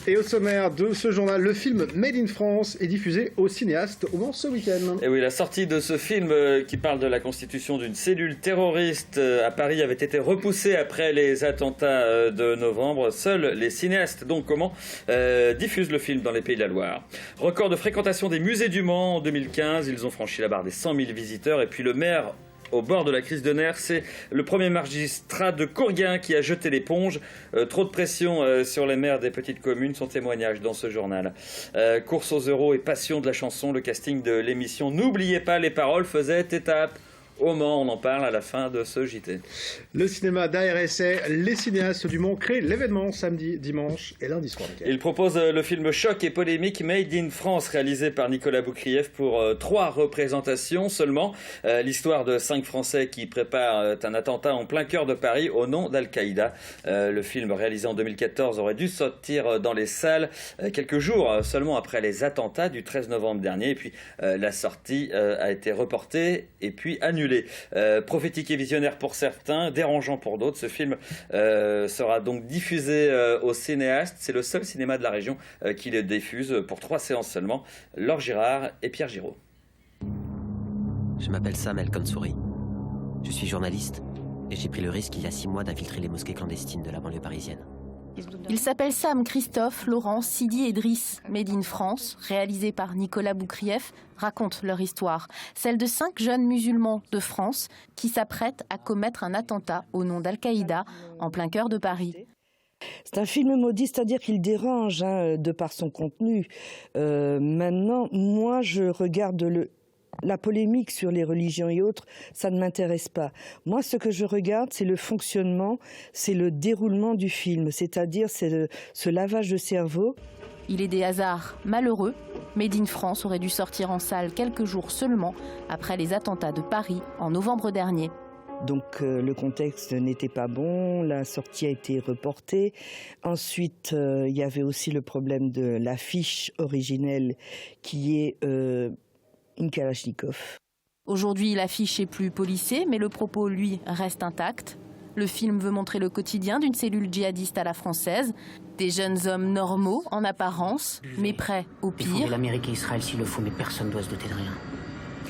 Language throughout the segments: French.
Et au sommaire de ce journal, le film Made in France est diffusé au cinéaste au Mans ce week-end. Et oui, la sortie de ce film qui parle de la constitution d'une cellule terroriste à Paris avait été repoussée après les attentats de novembre. Seuls les cinéastes, donc comment, diffusent le film dans les Pays de la Loire. Record de fréquentation des musées du Mans en 2015. Ils ont franchi la barre des 100 000 visiteurs. Et puis le maire, au bord de la crise de nerfs, c'est le premier magistrat de Courguin qui a jeté l'éponge. Trop de pression sur les maires des petites communes, son témoignage dans ce journal. Course aux euros et passion de la chanson, le casting de l'émission N'oubliez pas les paroles faisait étape au Mans. On en parle à la fin de ce JT. Le cinéma d'ARSA, les cinéastes du Mans créent l'événement samedi, dimanche et lundi soir. Il propose le film choc et polémique Made in France, réalisé par Nicolas Boukrieff pour 3 représentations seulement. L'histoire de 5 Français qui préparent un attentat en plein cœur de Paris au nom d'Al-Qaïda. Le film, réalisé en 2014, aurait dû sortir dans les salles quelques jours seulement après les attentats du 13 novembre dernier. Et puis la sortie a été reportée et puis annulée. Prophétique et visionnaire pour certains, dérangeant pour d'autres. Ce film sera donc diffusé aux cinéastes. C'est le seul cinéma de la région qui le diffuse pour 3 séances seulement. Laure Girard et Pierre Giraud. Je m'appelle Sam El Kansouri. Je suis journaliste et j'ai pris le risque il y a 6 mois d'infiltrer les mosquées clandestines de la banlieue parisienne. Ils s'appellent Sam, Christophe, Laurent, Sidi et Driss. Made in France, réalisé par Nicolas Boukrieff, raconte leur histoire. Celle de 5 jeunes musulmans de France qui s'apprêtent à commettre un attentat au nom d'Al-Qaïda en plein cœur de Paris. C'est un film maudit, c'est-à-dire qu'il dérange de par son contenu. Maintenant, moi, je regarde la polémique sur les religions et autres, ça ne m'intéresse pas. Moi, ce que je regarde, c'est le fonctionnement, c'est le déroulement du film, c'est-à-dire c'est ce lavage de cerveau. Il est des hasards malheureux. Made in France aurait dû sortir en salle quelques jours seulement après les attentats de Paris en novembre dernier. Donc le contexte n'était pas bon, la sortie a été reportée. Ensuite, il y avait aussi le problème de l'affiche originelle qui est une Kalachnikov. Aujourd'hui, l'affiche est plus polissée, mais le propos, lui, reste intact. Le film veut montrer le quotidien d'une cellule djihadiste à la française. Des jeunes hommes normaux, en apparence, mais prêts au pire. Défendez l'Amérique et Israël s'il le faut, mais personne ne doit se douter de rien.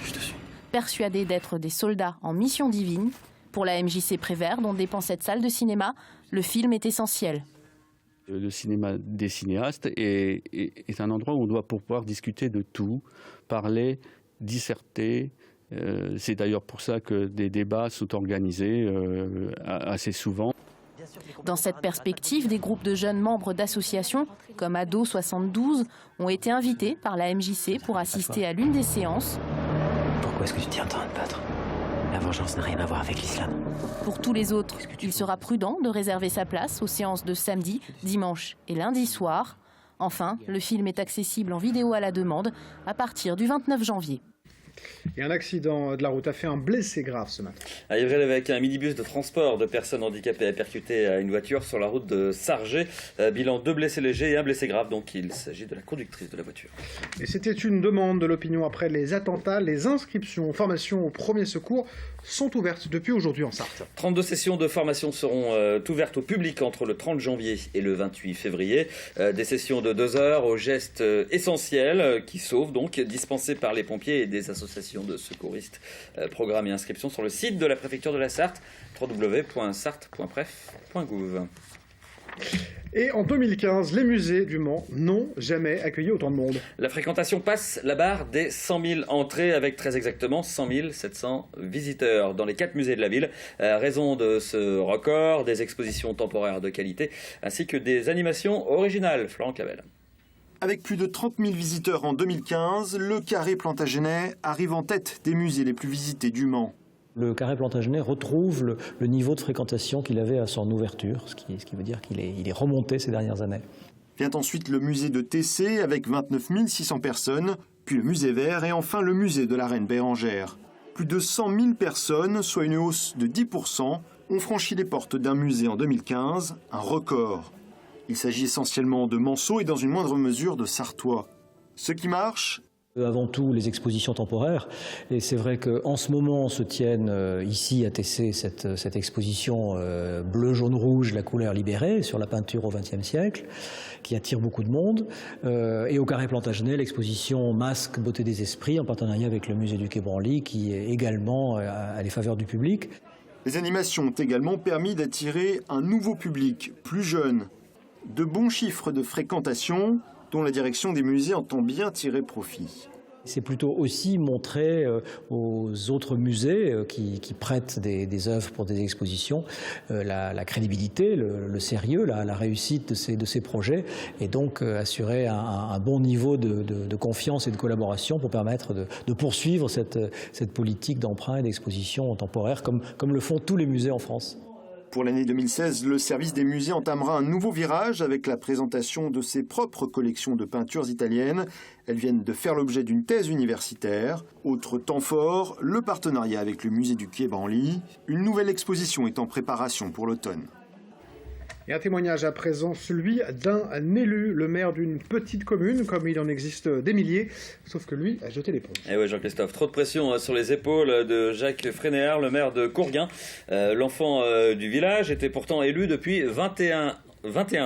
Je te suis. Persuadés d'être des soldats en mission divine. Pour la MJC Prévert, dont dépend cette salle de cinéma, le film est essentiel. Le cinéma des cinéastes est un endroit où on doit pouvoir discuter de tout, parler, disserter. C'est d'ailleurs pour ça que des débats sont organisés assez souvent. Dans cette perspective, des groupes de jeunes membres d'associations, comme Ado 72, ont été invités par la MJC pour assister à l'une des séances. Pourquoi est-ce que tu t'y entends de battre ? La vengeance n'a rien à voir avec l'islam. Pour tous les autres, il sera prudent de réserver sa place aux séances de samedi, dimanche et lundi soir. Enfin, le film est accessible en vidéo à la demande à partir du 29 janvier. Et un accident de la route a fait un blessé grave ce matin. À Ivry-l'Évêque, un minibus de transport de personnes handicapées a percuté une voiture sur la route de Sargé. Bilan 2 blessés légers et 1 blessé grave, donc il s'agit de la conductrice de la voiture. Et c'était une demande de l'opinion après les attentats. Les inscriptions aux formations au premier secours sont ouvertes depuis aujourd'hui en Sarthe. 32 sessions de formation seront ouvertes au public entre le 30 janvier et le 28 février. Des sessions de 2 heures aux gestes essentiels qui sauvent, donc dispensés par les pompiers et des associations de secouristes. Programme et inscription sur le site de la préfecture de la Sarthe, www.sarthe.pref.gouv. Et en 2015, les musées du Mans n'ont jamais accueilli autant de monde. La fréquentation passe la barre des 100 000 entrées avec très exactement 100 700 visiteurs dans les 4 musées de la ville. Raison de ce record, des expositions temporaires de qualité ainsi que des animations originales. Florent Clavel. Avec plus de 30 000 visiteurs en 2015, le Carré Plantagenet arrive en tête des musées les plus visités du Mans. Le Carré Plantagenet retrouve le niveau de fréquentation qu'il avait à son ouverture, ce qui veut dire qu'il est remonté ces dernières années. Vient ensuite le musée de Tessé avec 29 600 personnes, puis le musée Vert et enfin le musée de la Reine Bérengère. Plus de 100 000 personnes, soit une hausse de 10%, ont franchi les portes d'un musée en 2015, un record. Il s'agit essentiellement de Manceaux et dans une moindre mesure de Sartois. Ce qui marche, Avant tout, les expositions temporaires. Et c'est vrai qu'en ce moment se tiennent ici à Tessé cette exposition bleu, jaune, rouge, la couleur libérée sur la peinture au XXe siècle, qui attire beaucoup de monde. Et au Carré Plantagenet, l'exposition Masque, beauté des esprits, en partenariat avec le musée du Quai Branly, qui est également à les faveurs du public. Les animations ont également permis d'attirer un nouveau public, plus jeune. De bons chiffres de fréquentation, dont la direction des musées entend bien tirer profit. C'est plutôt aussi montrer aux autres musées qui prêtent des œuvres pour des expositions la crédibilité, le sérieux, la réussite de ces projets, et donc assurer un bon niveau de confiance et de collaboration pour permettre de poursuivre cette politique d'emprunt et d'exposition temporaire comme le font tous les musées en France. Pour l'année 2016, le service des musées entamera un nouveau virage avec la présentation de ses propres collections de peintures italiennes. Elles viennent de faire l'objet d'une thèse universitaire. Autre temps fort, le partenariat avec le musée du Quai Branly. Une nouvelle exposition est en préparation pour l'automne. Et un témoignage à présent, celui d'un élu, le maire d'une petite commune, comme il en existe des milliers, sauf que lui a jeté l'éponge. Et oui, Jean-Christophe, trop de pression sur les épaules de Jacques Frénéard, le maire de Courguin. L'enfant du village était pourtant élu depuis 21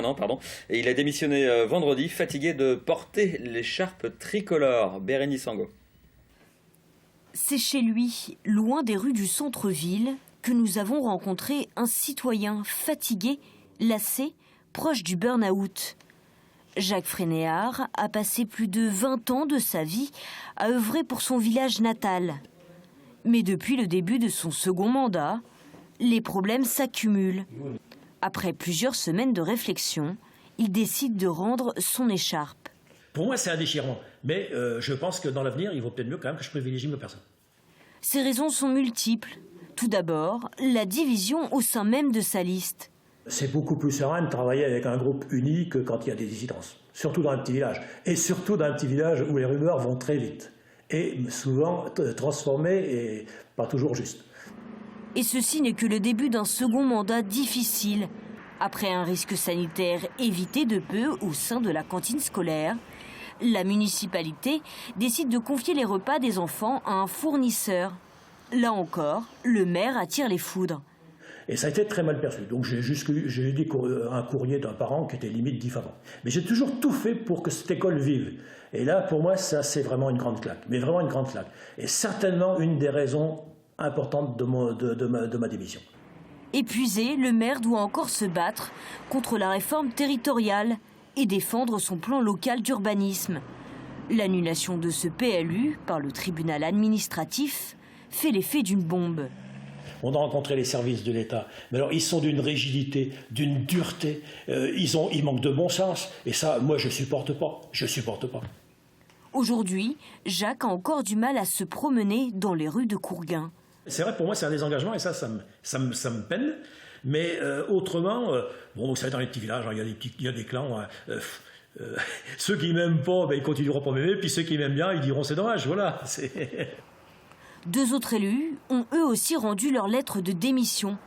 ans, et il a démissionné vendredi, fatigué de porter l'écharpe tricolore. Bérénice Angot. C'est chez lui, loin des rues du centre-ville, que nous avons rencontré un citoyen fatigué, lassé, proche du burn-out. Jacques Frénéard a passé plus de 20 ans de sa vie à œuvrer pour son village natal. Mais depuis le début de son second mandat, les problèmes s'accumulent. Après plusieurs semaines de réflexion, il décide de rendre son écharpe. Pour moi, c'est un déchirement. Mais je pense que dans l'avenir, il vaut peut-être mieux quand même que je privilégie ma personne. Ses raisons sont multiples. Tout d'abord, la division au sein même de sa liste. C'est beaucoup plus serein de travailler avec un groupe uni que quand il y a des dissidences. Surtout dans un petit village. Et surtout dans un petit village où les rumeurs vont très vite. Et souvent transformées et pas toujours justes. Et ceci n'est que le début d'un second mandat difficile. Après un risque sanitaire évité de peu au sein de la cantine scolaire, la municipalité décide de confier les repas des enfants à un fournisseur. Là encore, le maire attire les foudres. Et ça a été très mal perçu. Donc j'ai eu un courrier d'un parent qui était limite diffamant. Mais j'ai toujours tout fait pour que cette école vive. Et là, pour moi, ça c'est vraiment une grande claque. Mais vraiment une grande claque. Et certainement une des raisons importantes de ma démission. Épuisé, le maire doit encore se battre contre la réforme territoriale et défendre son plan local d'urbanisme. L'annulation de ce PLU par le tribunal administratif fait l'effet d'une bombe. On a rencontré les services de l'État, mais alors ils sont d'une rigidité, d'une dureté, ils manquent de bon sens, et ça, moi je supporte pas. Aujourd'hui, Jacques a encore du mal à se promener dans les rues de Courguin. C'est vrai, pour moi c'est un désengagement, et ça me peine, mais autrement, bon, ça va dans les petits villages, hein, il y a des clans, ceux qui m'aiment pas, ben, ils continueront pas m'aimer, puis ceux qui m'aiment bien, ils diront c'est dommage, voilà. Deux autres élus ont eux aussi rendu leur lettre de démission.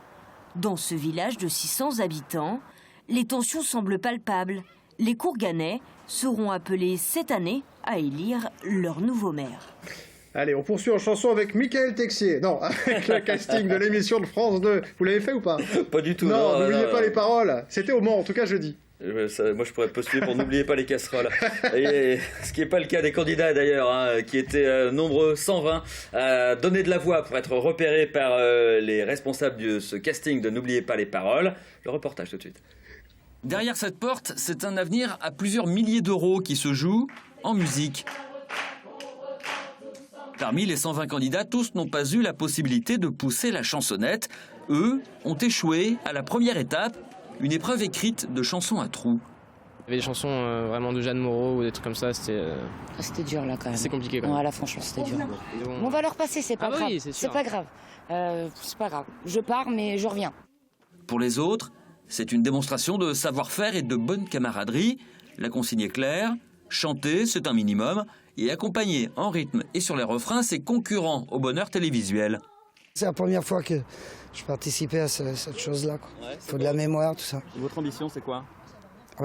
Dans ce village de 600 habitants, les tensions semblent palpables. Les Courganais seront appelés cette année à élire leur nouveau maire. Allez, on poursuit en chanson avec Michael Texier. Non, avec le casting de l'émission de France 2. Vous l'avez fait ou pas? Pas du tout. Non, n'oubliez pas les paroles. C'était au Mans, en tout cas jeudi. Moi, je pourrais postuler pour n'oubliez pas les casseroles. Et ce qui n'est pas le cas des candidats d'ailleurs, hein, qui étaient nombreux, 120, à donner de la voix pour être repérés par les responsables de ce casting de N'oubliez pas les paroles. Le reportage tout de suite. Derrière cette porte, c'est un avenir à plusieurs milliers d'euros qui se joue en musique. Parmi les 120 candidats, tous n'ont pas eu la possibilité de pousser la chansonnette. Eux ont échoué à la première étape, une épreuve écrite de chansons à trous. Il y avait des chansons vraiment de Jeanne Moreau ou des trucs comme ça, c'était dur là quand même. C'est compliqué quand même. Voilà, franchement, c'était dur. On va leur passer, c'est pas grave. Oui, c'est pas grave. C'est pas grave. Je pars, mais je reviens. Pour les autres, c'est une démonstration de savoir-faire et de bonne camaraderie. La consigne est claire, chanter, c'est un minimum, et accompagner en rythme et sur les refrains ses concurrents au bonheur télévisuel. C'est la première fois que je participais à cette chose-là. Il faut de la mémoire, tout ça. Votre ambition, c'est quoi?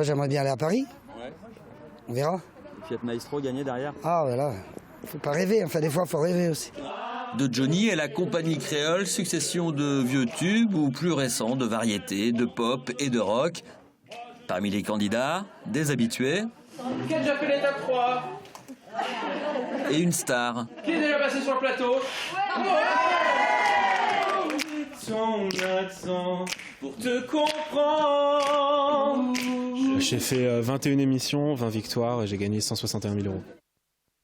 J'aimerais bien aller à Paris. Ouais. On verra. Fiat Maestro gagner derrière? Ah, voilà. faut pas rêver. Enfin, des fois, faut rêver aussi. De Johnny et la compagnie créole, succession de vieux tubes ou plus récents de variétés, de pop et de rock. Parmi les candidats, des habitués. Qui a déjà fait l'étape 3 ? Et une star. Qui est déjà passé sur le plateau ? Son accent pour te comprendre. J'ai fait 21 émissions, 20 victoires et j'ai gagné 161 000 euros.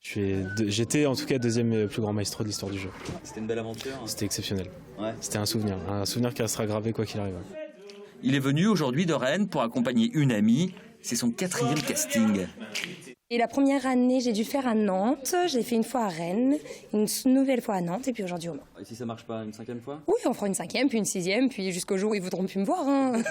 J'étais en tout cas deuxième plus grand maestro de l'histoire du jeu. C'était une belle aventure. C'était exceptionnel. Ouais. C'était un souvenir qui restera gravé quoi qu'il arrive. Il est venu aujourd'hui de Rennes pour accompagner une amie. C'est son 4e casting. Et la première année, j'ai dû faire à Nantes. J'ai fait une fois à Rennes, une nouvelle fois à Nantes et puis aujourd'hui au Mans. Et si ça marche pas, une 5e fois ? Oui, on fera une 5e, puis une 6e, puis jusqu'au jour où ils voudront plus me voir. Hein.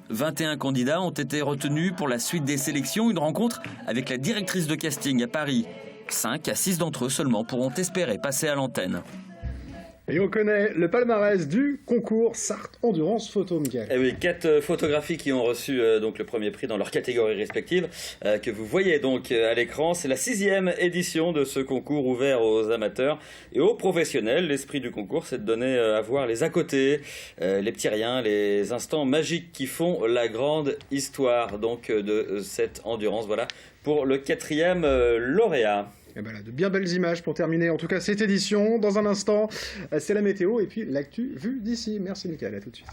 21 candidats ont été retenus pour la suite des sélections. Une rencontre avec la directrice de casting à Paris. 5 à 6 d'entre eux seulement pourront espérer passer à l'antenne. Et on connaît le palmarès du concours Sarthe Endurance Photo, Miguel. Eh oui, 4 photographies qui ont reçu donc le premier prix dans leur catégorie respective, que vous voyez donc à l'écran. C'est la 6e édition de ce concours ouvert aux amateurs et aux professionnels. L'esprit du concours, c'est de donner à voir les à côté, les petits riens, les instants magiques qui font la grande histoire donc de cette endurance. Voilà pour le 4e lauréat. Et voilà, de bien belles images pour terminer en tout cas cette édition. Dans un instant, c'est la météo et puis l'actu vue d'ici. Merci Mickaël, à tout de suite.